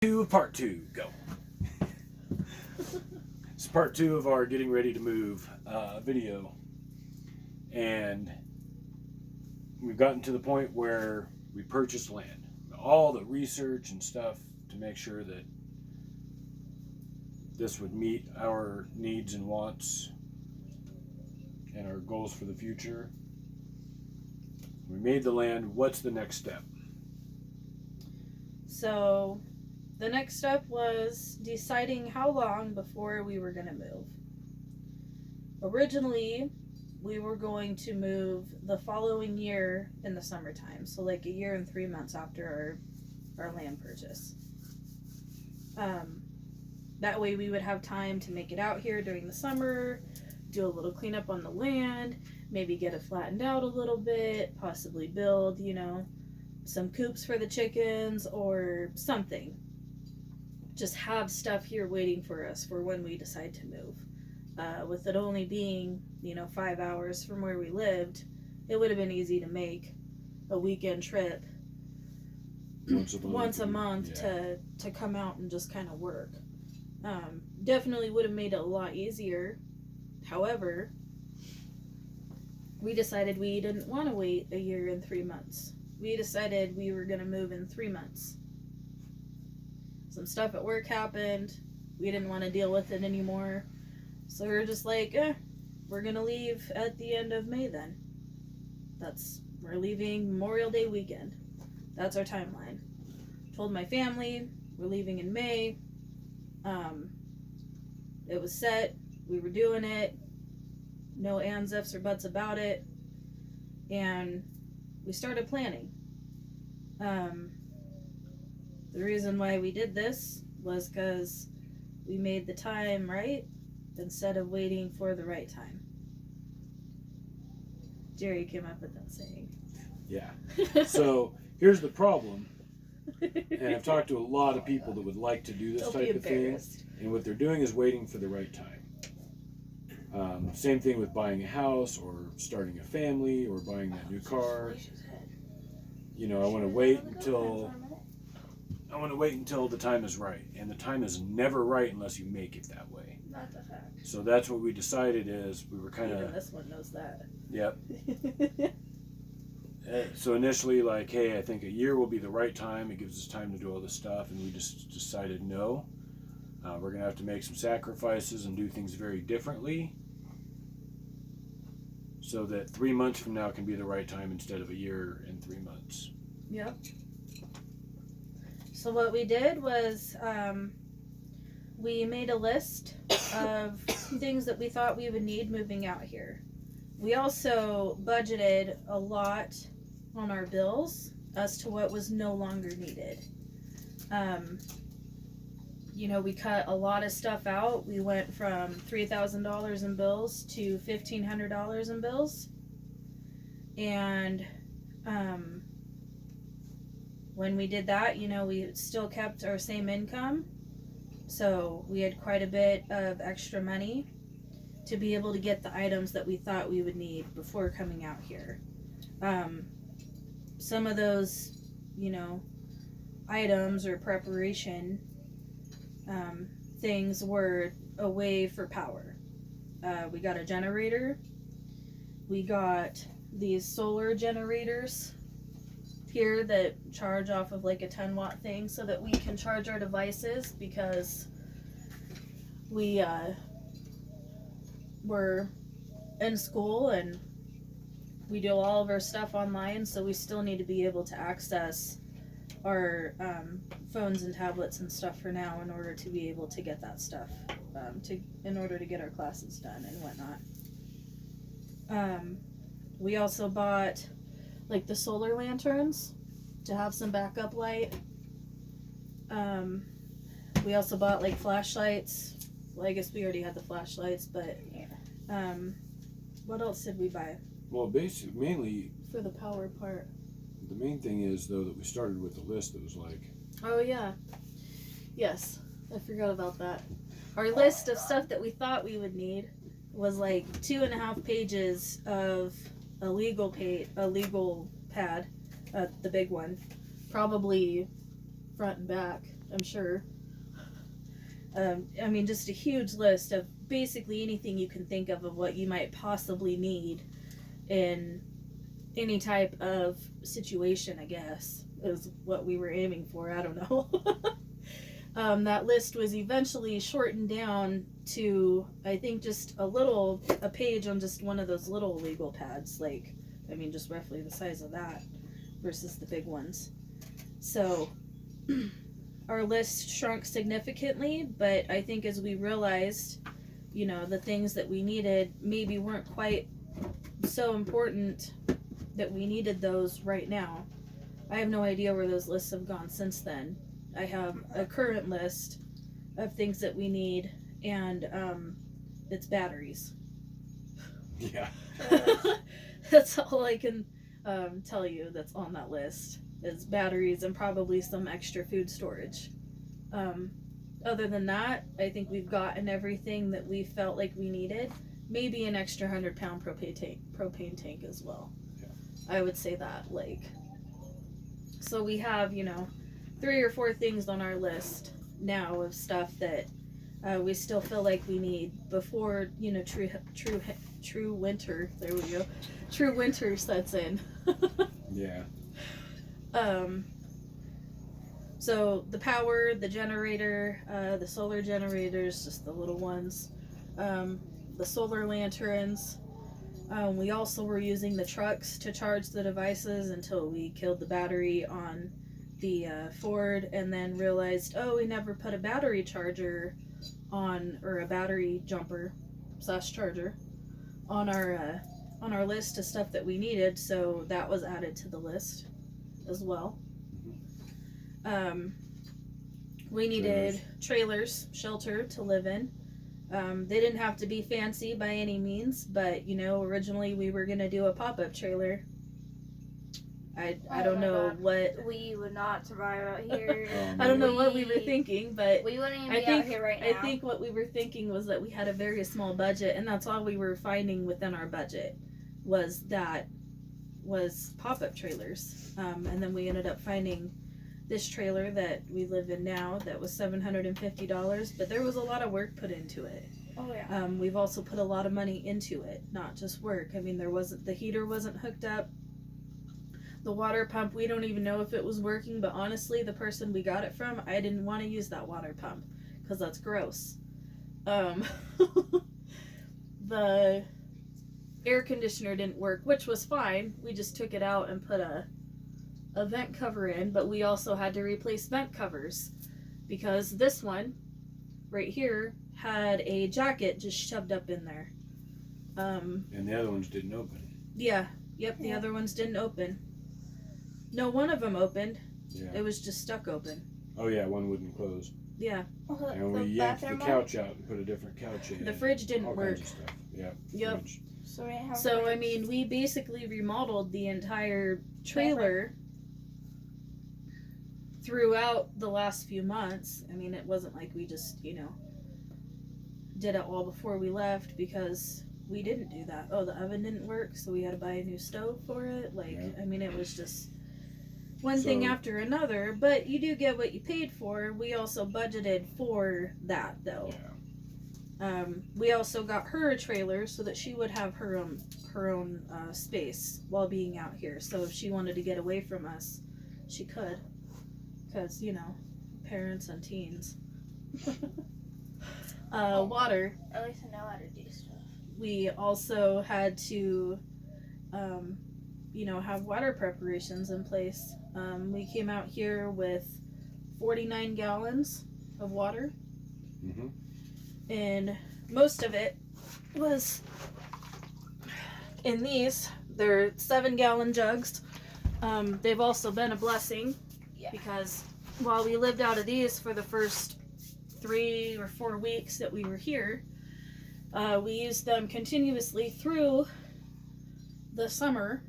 Part two, go. It's part two of our getting ready to move video, and we've gotten to the point where we purchased land. All the research and stuff to make sure that this would meet our needs and wants and our goals for the future. We made the land. What's the next step? So the next step was deciding how long before we were going to move. Originally, we were going to move the following year in the summertime. So like a year and 3 months after our land purchase. That way we would have time to make it out here during the summer, do a little cleanup on the land, maybe get it flattened out a little bit, possibly build, some coops for the chickens or something. Just have stuff here waiting for us for when we decide to move. With it only being, 5 hours from where we lived, it would have been easy to make a weekend trip once a month to come out and just kind of work. Definitely would have made it a lot easier. However, we decided we didn't want to wait a year and 3 months. We decided we were going to move in 3 months. Some stuff at work happened. We didn't want to deal with it anymore. So we were just like, we're going to leave at the end of May then. We're leaving Memorial Day weekend. That's our timeline. Told my family we're leaving in May. It was set. We were doing it. No ands, ifs, or buts about it. And we started planning. The reason why we did this was because we made the time right instead of waiting for the right time. Jerry came up with that saying. Yeah. So here's the problem. And I've talked to a lot of people that would like to do this type of thing. And what they're doing is waiting for the right time. Same thing with buying a house or starting a family or buying that new car. I want to wait until the time is right. And the time is never right unless you make it that way. That's a fact. So that's what we decided is we were kind of... Even this one knows that. Yep. So initially, hey, I think a year will be the right time. It gives us time to do all this stuff. And we just decided no. We're going to have to make some sacrifices and do things very differently so that 3 months from now can be the right time instead of a year and 3 months. Yep. So what we did was we made a list of things that we thought we would need moving out here. We also budgeted a lot on our bills as to what was no longer needed. We cut a lot of stuff out. We went from $3,000 in bills to $1,500 in bills. And when we did that, we still kept our same income. So we had quite a bit of extra money to be able to get the items that we thought we would need before coming out here. Some of those, items or preparation things were a way for power. We got a generator. We got these solar generators here that charge off of a 10-watt thing so that we can charge our devices because we were in school and we do all of our stuff online, so we still need to be able to access our phones and tablets and stuff for now in order to be able to get that stuff in order to get our classes done and whatnot. We also bought the solar lanterns to have some backup light. We also bought flashlights. Well, I guess we already had the flashlights, but what else did we buy? Well, basically, mainly for the power part. The main thing is, though, that we started with a list that was Oh, yeah. Yes, I forgot about that. Our list of stuff that we thought we would need was 2.5 pages of a legal pad, the big one, probably front and back, I'm sure. I mean, just a huge list of basically anything you can think of what you might possibly need in any type of situation, I guess, is what we were aiming for. I don't know. That list was eventually shortened down to, I think, just a page on just one of those little legal pads. Like, I mean, just roughly the size of that versus the big ones. So, our list shrunk significantly, but I think as we realized, you know, the things that we needed maybe weren't quite so important that we needed those right now. I have no idea where those lists have gone since then. I have a current list of things that we need, and it's batteries. Yeah. That's all I can tell you that's on that list is batteries and probably some extra food storage. Other than that, I think we've gotten everything that we felt like we needed. Maybe an extra 100-pound propane tank as well. Yeah. I would say that, like. So we have, you know, 3 or 4 things on our list now of stuff that we still feel like we need before, you know, true winter. There we go. True winter sets in. Yeah. So the power, the generator, the solar generators, just the little ones, the solar lanterns. We also were using the trucks to charge the devices until we killed the battery on the Ford, and then realized, oh, we never put a battery charger on, or a battery jumper / charger on our list of stuff that we needed. So that was added to the list as well. We needed trailers, shelter to live in. They didn't have to be fancy by any means, but, you know, originally we were going to do a pop-up trailer. I don't know what... We would not survive out here. I don't know what we were thinking, but... We wouldn't even be out here right now. I think what we were thinking was that we had a very small budget, and that's all we were finding within our budget was pop-up trailers. And then we ended up finding this trailer that we live in now that was $750, but there was a lot of work put into it. Oh yeah. We've also put a lot of money into it, not just work. I mean, the heater wasn't hooked up. The water pump, we don't even know if it was working, but honestly, the person we got it from, I didn't want to use that water pump because that's gross. The air conditioner didn't work, which was fine. We just took it out and put a vent cover in, but we also had to replace vent covers because this one right here had a jacket just shoved up in there. And the other ones didn't open. Yeah. Yep, the other ones didn't open. No, one of them opened. Yeah. It was just stuck open. Oh yeah, one wouldn't close. Yeah. And we yanked the couch out and put a different couch in. The fridge didn't all work. kinds of stuff. Yeah. Yep. Fridge. So I mean, we basically remodeled the entire trailer throughout the last few months. I mean, it wasn't like we just, you know, did it all before we left because we didn't do that. Oh, the oven didn't work, so we had to buy a new stove for it. Like, yeah. I mean, it was just one thing after another, but you do get what you paid for. We also budgeted for that, though. Yeah. We also got her a trailer so that she would have her own space while being out here. So if she wanted to get away from us, she could. Because, you know, parents and teens. Water. At least I know how to do stuff. We also had to, you know, have water preparations in place. We came out here with 49 gallons of water. Mm-hmm. And most of it was in these. They're 7-gallon jugs. They've also been a blessing because while we lived out of these for the first 3 or 4 weeks that we were here, we used them continuously through the summer,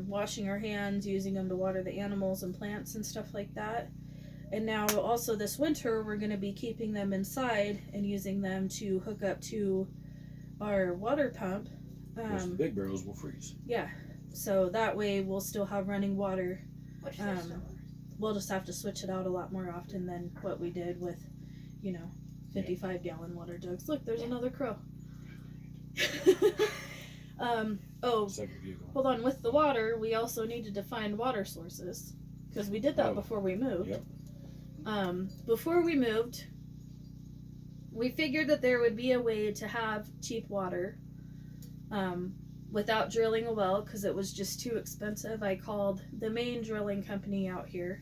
washing our hands, using them to water the animals and plants and stuff like that. And now also this winter, we're going to be keeping them inside and using them to hook up to our water pump. The big barrels will freeze. Yeah. So that way we'll still have running water. Which this summer. we'll just have to switch it out a lot more often than what we did with, 55-gallon water jugs. Look, there's another crow. Second vehicle. Hold on. With the water, we also needed to find water sources because we did that before we moved. Yep. Before we moved, we figured that there would be a way to have cheap water without drilling a well because it was just too expensive. I called the main drilling company out here,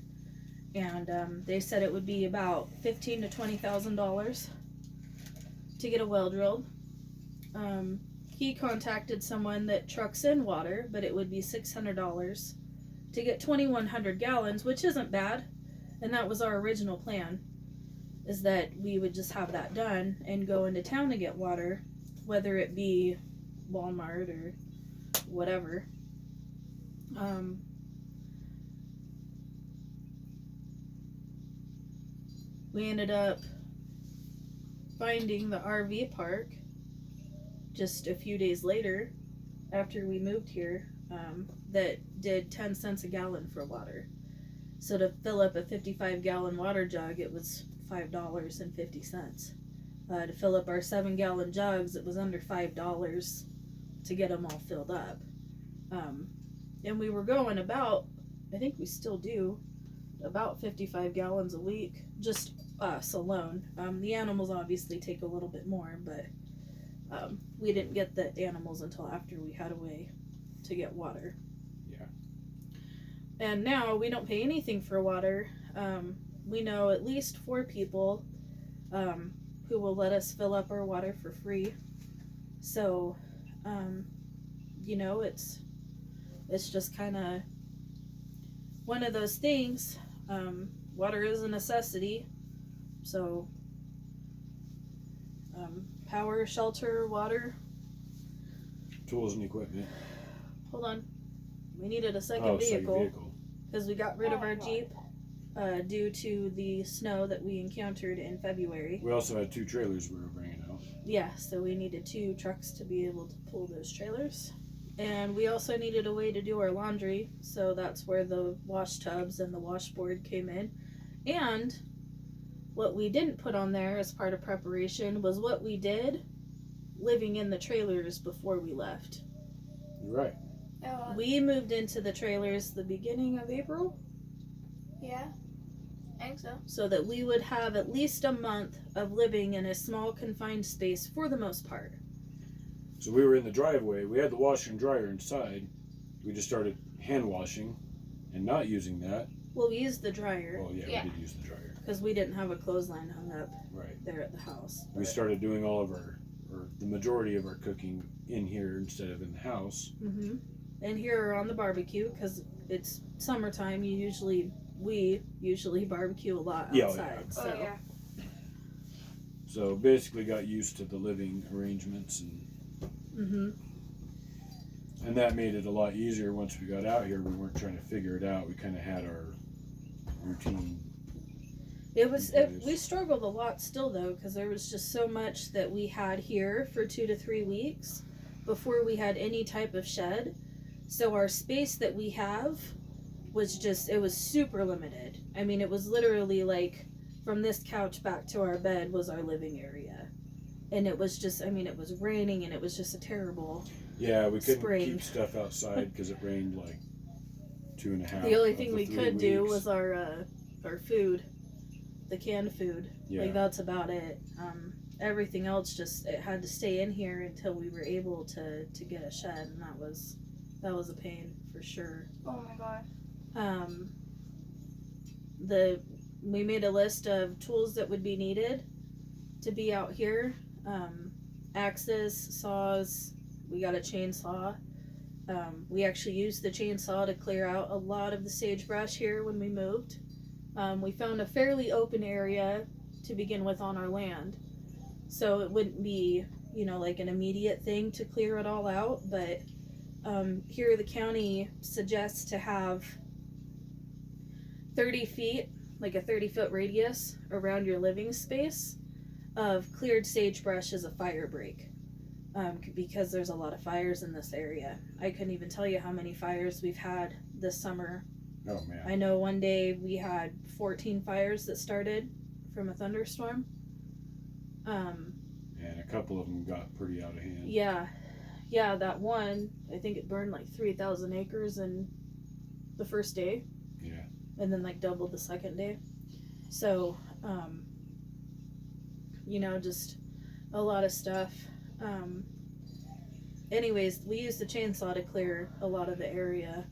and they said it would be about $15,000 to $20,000 to get a well drilled. He contacted someone that trucks in water, but it would be $600 to get 2,100 gallons, which isn't bad. And that was our original plan, is that we would just have that done and go into town to get water, whether it be Walmart or whatever. We ended up finding the RV park just a few days later after we moved here that did 10 cents a gallon for water. So to fill up a 55-gallon water jug, it was $5.50. To fill up our 7-gallon jugs, it was under $5 to get them all filled up. And we were going about, I think we still do, about 55 gallons a week, just us alone. The animals obviously take a little bit more, but we didn't get the animals until after we had a way to get water. Yeah. And now we don't pay anything for water. We know at least 4 people who will let us fill up our water for free. So, it's just kind of one of those things. Water is a necessity. So, power, shelter, water. Tools and equipment. Hold on. We needed a second vehicle. Second vehicle. Because we got rid of our Jeep due to the snow that we encountered in February. We also had 2 trailers we were bringing out. Yeah, so we needed 2 trucks to be able to pull those trailers. And we also needed a way to do our laundry, so that's where the wash tubs and the washboard came in. And what we didn't put on there as part of preparation was what we did living in the trailers before we left. You're right. We moved into the trailers the beginning of April. Yeah, I think so. So that we would have at least a month of living in a small confined space for the most part. So we were in the driveway. We had the washer and dryer inside. We just started hand washing and not using that. Well, we used the dryer. Oh, yeah, we did use the dryer. Because we didn't have a clothesline hung up Right. there at the house. We started doing all of our, or the majority of our cooking in here instead of in the house. Mm-hmm. And here on the barbecue, because it's summertime, we usually barbecue a lot outside. Yeah. So. So basically got used to the living arrangements Mm-hmm. and that made it a lot easier once we got out here. We weren't trying to figure it out. We kind of had our routine. We struggled a lot still though, because there was just so much that we had here for 2 to 3 weeks before we had any type of shed. So our space that we have was it was super limited. I mean, it was literally like from this couch back to our bed was our living area. And it was just, it was raining and it was just a terrible Yeah, we couldn't spring. keep stuff outside because it rained like 2.5. The only thing we 3 could do weeks. was our food, the canned food. Yeah. Like that's about it. Everything else it had to stay in here until we were able to get a shed, and that was a pain for sure. Oh my god. We made a list of tools that would be needed to be out here. Axes, saws, we got a chainsaw. We actually used the chainsaw to clear out a lot of the sagebrush here when we moved. We found a fairly open area to begin with on our land. So it wouldn't be, like an immediate thing to clear it all out, but here the county suggests to have 30 feet, like a 30-foot radius around your living space of cleared sagebrush as a fire break, because there's a lot of fires in this area. I couldn't even tell you how many fires we've had this summer Oh man. I know one day we had 14 fires that started from a thunderstorm. And a couple of them got pretty out of hand. Yeah, that one, I think it burned like 3,000 acres in the first day. Yeah. And then like doubled the second day. So, just a lot of stuff. Anyways, we used the chainsaw to clear a lot of the area.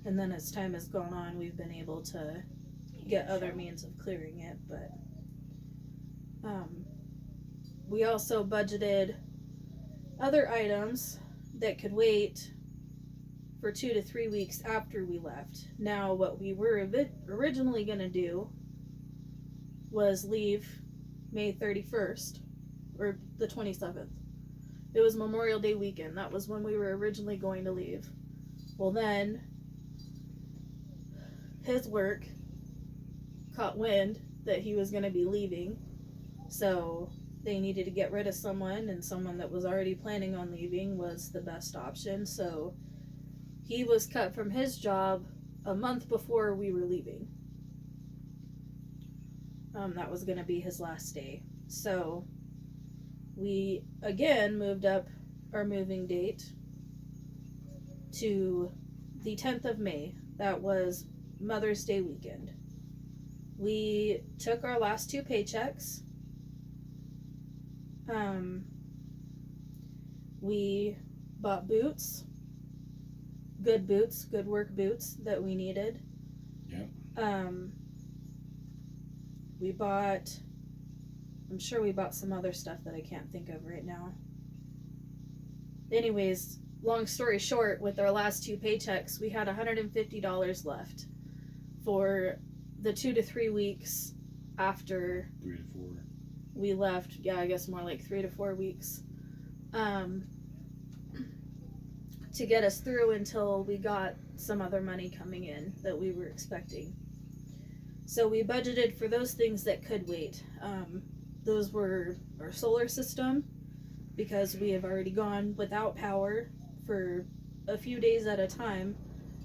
And then as time has gone on, we've been able to get other means of clearing it. But we also budgeted other items that could wait for 2 to 3 weeks after we left. Now, what we were originally going to do was leave May 31st or the 27th. It was Memorial Day weekend. That was when we were originally going to leave. Well, then his work caught wind that he was going to be leaving, so they needed to get rid of someone, and someone that was already planning on leaving was the best option. So he was cut from his job a month before we were leaving. That was going to be his last day. So we again moved up our moving date to the 10th of May. That was Mother's Day weekend. We took our last 2 paychecks. We bought boots, good work boots that we needed. Yep. I'm sure we bought some other stuff that I can't think of right now. Anyways, long story short, with our last 2 paychecks, we had $150 left for the 2 to 3 weeks after 3 to 4. we left. Yeah, I guess more like 3 to 4 weeks. To get us through until we got some other money coming in that we were expecting. So we budgeted for those things that could wait. Those were our solar system, because we have already gone without power for a few days at a time,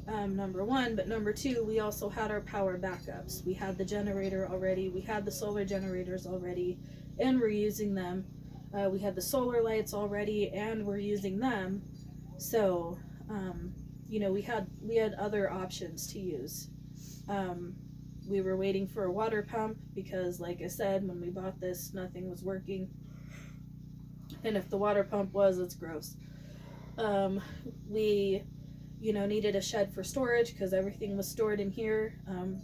number one. But number two, we also had our power backups. We had the generator already, we had the solar generators already, and we're using them. We had the solar lights already, and we're using them. So, we had other options to use. We were waiting for a water pump because, like I said, when we bought this, nothing was working. And if the water pump was, it's gross. We, needed a shed for storage because everything was stored in here.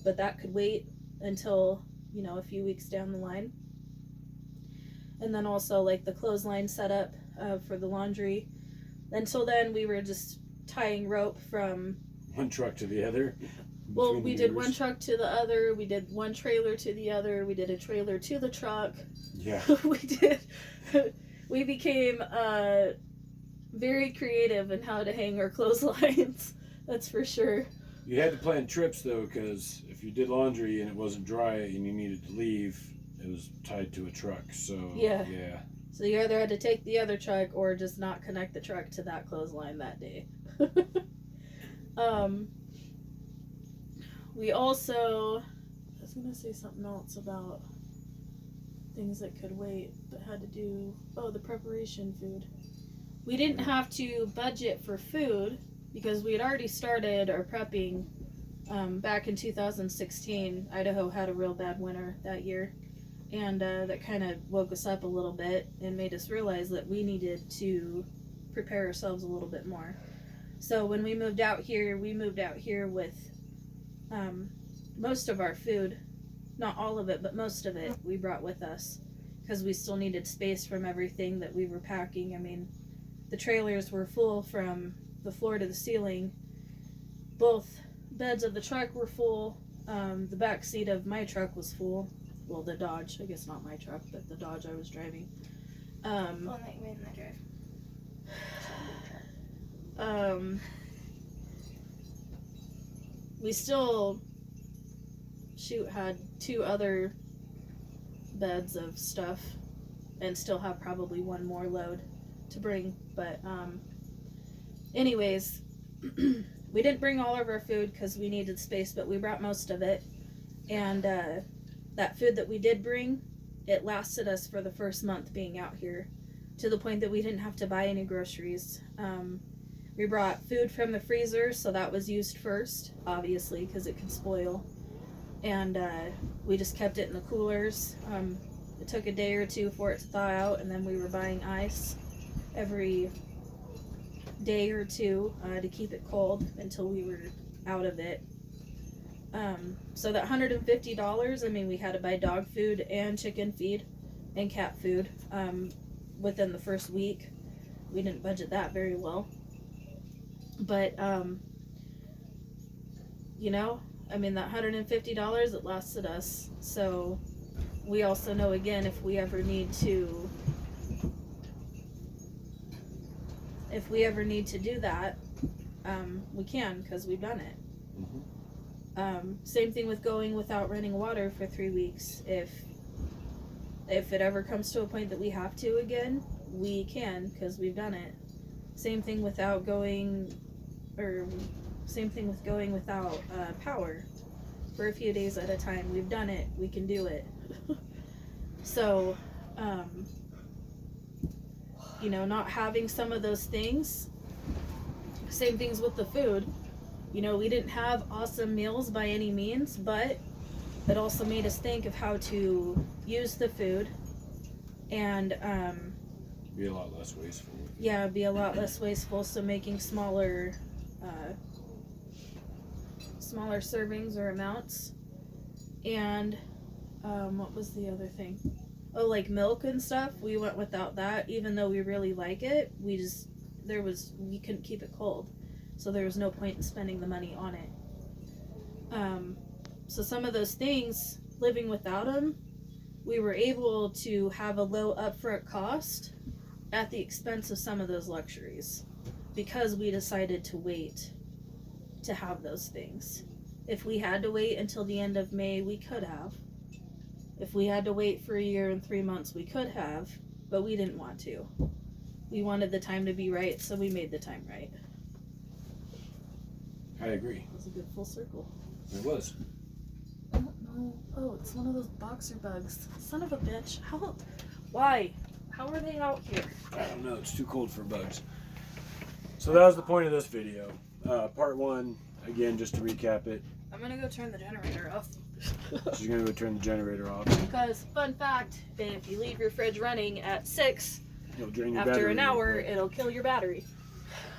But that could wait until, a few weeks down the line. And then also, like, the clothesline setup for the laundry. Until then, we were just tying rope from one truck to the other. Well, we did one truck to the other. We did one trailer to the other. We did a trailer to the truck. Yeah. We became very creative in how to hang our clotheslines. That's for sure. You had to plan trips, though, because if you did laundry and it wasn't dry and you needed to leave, it was tied to a truck. So, yeah. So you either had to take the other truck or just not connect the truck to that clothesline that day. We also, I was going to say something else about things that could wait, but had to do, the preparation food. We didn't have to budget for food because we had already started our prepping back in 2016. Idaho had a real bad winter that year, and that kind of woke us up a little bit and made us realize that we needed to prepare ourselves a little bit more. So when we moved out here with most of our food, not all of it, but most of it we brought with us because we still needed space from everything that we were packing. I mean, the trailers were full from the floor to the ceiling. Both beds of the truck were full. The back seat of my truck was full. Well, the Dodge, I guess not my truck, but the Dodge I was driving. Well, not even in the drive. We still had 2 other beds of stuff and still have probably one more load to bring. But anyways, we didn't bring all of our food because we needed space, but we brought most of it. And that food that we did bring, it lasted us for the first month being out here, to the point that we didn't have to buy any groceries. We brought food from the freezer, so that was used first, obviously, because it could spoil. And we just kept it in the coolers. It took a day or two for it to thaw out, and then we were buying ice every day or two to keep it cold until we were out of it. So that $150, I mean, we had to buy dog food and chicken feed and cat food within the first week. We didn't budget that very well. But, you know, I mean, that $150, it lasted us. So we also know, again, if we ever need to do that, we can, because we've done it. Same thing with going without running water for 3 weeks. If it ever comes to a point that we have to again, we can, because we've done it. Same thing with going without power for a few days at a time. We've done it. We can do it. So, you know, not having some of those things. Same things with the food. You know, we didn't have awesome meals by any means, but it also made us think of how to use the food and Be a lot less wasteful. yeah, be a lot less wasteful. So making smaller servings or amounts. And what was the other thing? Oh, like milk and stuff. We went without that, even though we really like it. We couldn't keep it cold, so there was no point in spending the money on it. So some of those things, living without them, we were able to have a low upfront cost at the expense of some of those luxuries, because we decided to wait to have those things. If we had to wait until the end of May, we could have. If we had to wait for a year and 3 months, we could have, but we didn't want to. We wanted the time to be right, so we made the time right. I agree. It was a good full circle. It was. I don't know. Oh, it's one of those boxer bugs. Son of a bitch. Why? How are they out here? I don't know. It's too cold for bugs. So that was the point of this video. Part 1, again, just to recap it. I'm gonna go turn the generator off. She's going to go turn the generator off. Because, fun fact, if you leave your fridge running at 6, You'll drain your after battery an real hour, quick. it'll kill your battery.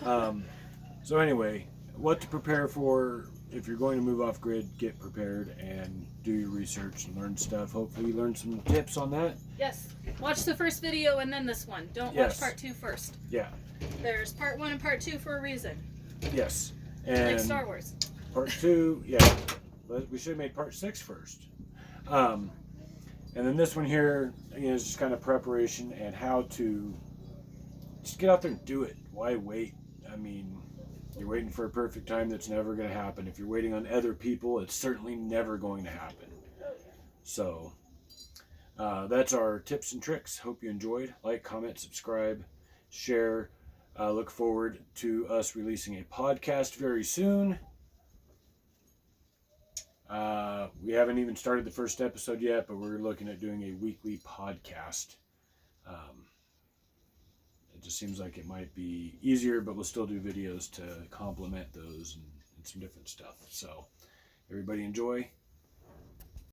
So anyway, what to prepare for if you're going to move off grid, get prepared and do your research and learn stuff. Hopefully you learn some tips on that. Yes. Watch the first video and then this one. Don't Yes. watch part 2 first. Yeah. There's part 1 and part 2 for a reason. Yes. And Like Star Wars. part 2, yeah. But we should have made part 6 first. And then this one here, again, is just kind of preparation and how to just get out there and do it. Why wait? I mean, you're waiting for a perfect time that's never going to happen. If you're waiting on other people, it's certainly never going to happen. So, that's our tips and tricks. Hope you enjoyed. Like, comment, subscribe, share. Look forward to us releasing a podcast very soon. We haven't even started the first episode yet, but we're looking at doing a weekly podcast. It just seems like it might be easier, but we'll still do videos to complement those and some different stuff. So everybody enjoy.